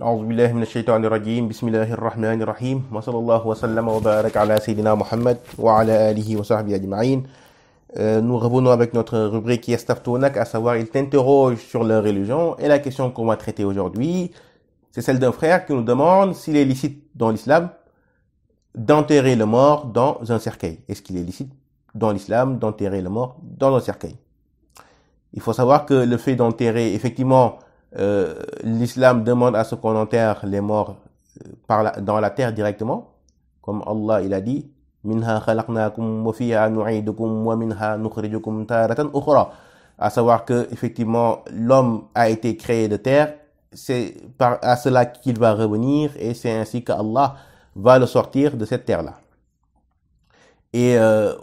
أعوذ بالله من الشيطان الرجيم بسم الله الرحمن الرحيم وصلى الله وسلم وبارك على سيدنا Muhammad وعلى آله وصحبه أجمعين. Nous revenons avec notre rubrique Yastaftunak, à savoir il t'interroge sur leur religion, et la question qu'on va traiter aujourd'hui, c'est celle d'un frère qui nous demande s'il est licite dans l'islam d'enterrer le mort dans un cercueil. Est-ce qu'il est licite dans l'islam d'enterrer le mort dans un cercueil? Il faut savoir que le fait d'enterrer, effectivement, l'islam demande à ce qu'on enterre les morts dans la terre directement, comme Allah il a dit, minha khalaqnakum wa fiha nu'idukum wa minha nukhrijukum taratan ukhra, à savoir que effectivement l'homme a été créé de terre, c'est à cela qu'il va revenir et c'est ainsi qu'Allah va le sortir de cette terre là. Et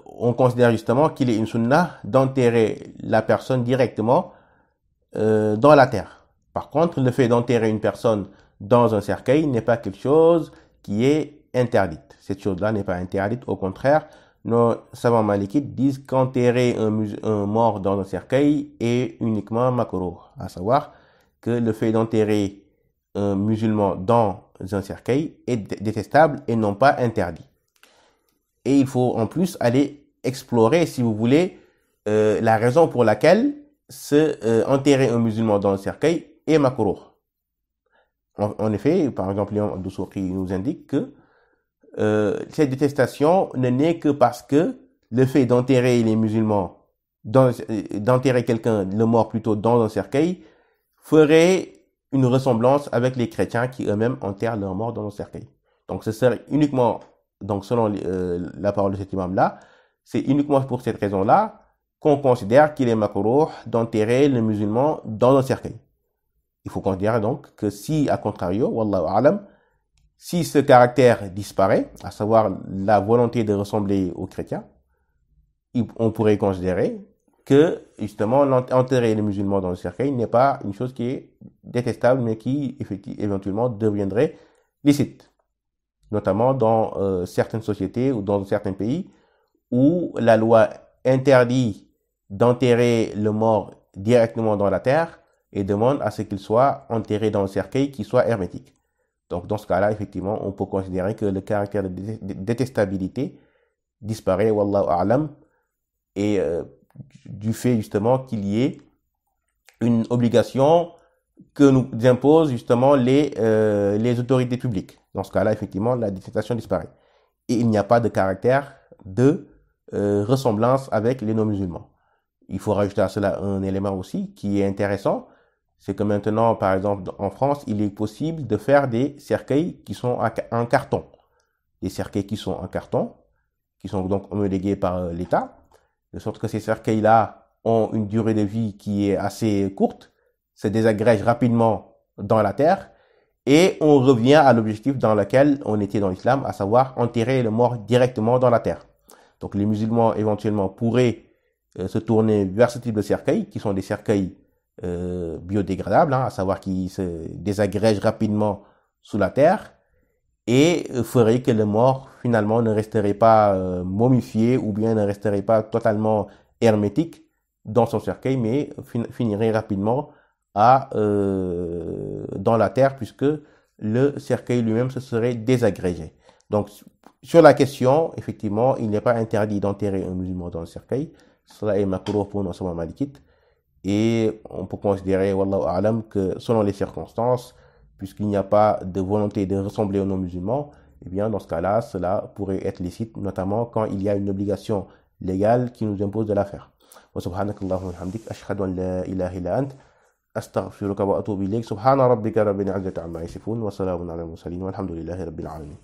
on considère justement qu'il est une sunnah d'enterrer la personne directement dans la terre. Par contre, le fait d'enterrer une personne dans un cercueil n'est pas quelque chose qui est interdite. Cette chose-là n'est pas interdite. Au contraire, nos savants malikites disent qu'enterrer un mort dans un cercueil est uniquement makruh. À savoir que le fait d'enterrer un musulman dans un cercueil est détestable et non pas interdit. Et il faut en plus aller explorer, si vous voulez, la raison pour laquelle enterrer un musulman dans un cercueil est makruh. En effet, par exemple, Léon Abdou-Soukri nous indique que cette détestation ne naît que parce que le fait d'enterrer les musulmans, d'enterrer quelqu'un, le mort plutôt, dans un cercueil, ferait une ressemblance avec les chrétiens qui eux-mêmes enterrent leurs morts dans un cercueil. Donc ce serait uniquement, donc selon la parole de cet imam-là, c'est uniquement pour cette raison-là qu'on considère qu'il est makruh d'enterrer le musulman dans un cercueil. Il faut considérer donc que si, à contrario, wallahu a'lam, si ce caractère disparaît, à savoir la volonté de ressembler aux chrétiens, on pourrait considérer que, justement, enterrer les musulmans dans le cercueil n'est pas une chose qui est détestable, mais qui, éventuellement, deviendrait licite. Notamment dans certaines sociétés ou dans certains pays où la loi interdit d'enterrer le mort directement dans la terre et demande à ce qu'il soit enterré dans un cercueil qui soit hermétique. Donc dans ce cas-là, effectivement, on peut considérer que le caractère de détestabilité disparaît, wallahu a'lam, et du fait justement qu'il y ait une obligation que nous imposent justement les autorités publiques. Dans ce cas-là, effectivement, la détestation disparaît. Et il n'y a pas de caractère de ressemblance avec les non-musulmans. Il faut rajouter à cela un élément aussi qui est intéressant, c'est que maintenant, par exemple, en France, il est possible de faire des cercueils qui sont en carton. Des cercueils qui sont en carton, qui sont donc homologués par l'État, de sorte que ces cercueils-là ont une durée de vie qui est assez courte, se désagrègent rapidement dans la terre, et on revient à l'objectif dans lequel on était dans l'islam, à savoir enterrer le mort directement dans la terre. Donc les musulmans éventuellement pourraient se tourner vers ce type de cercueils, qui sont des cercueils biodégradables, à savoir qui se désagrègent rapidement sous la terre, et ferait que le mort finalement ne resterait pas momifié ou bien ne resterait pas totalement hermétique dans son cercueil, mais finirait rapidement dans la terre, puisque le cercueil lui-même se serait désagrégé. Donc sur la question, effectivement, il n'est pas interdit d'enterrer un musulman dans le cercueil. Cela est makruh pour nos savants malikites. Et on peut considérer, wallahu a'lam, que selon les circonstances, puisqu'il n'y a pas de volonté de ressembler aux non-musulmans, eh bien, dans ce cas-là, cela pourrait être licite, notamment quand il y a une obligation légale qui nous impose de la faire. Wa subhanakallahumma wa bihamdik, ashhadu an la ilaha illa ant, astaghfiruka wa atubu ilayk, subhana rabbika rabbil izzati amma yasifun, wa salamun ala al-mursalin, walhamdulillahi rabbil alamin.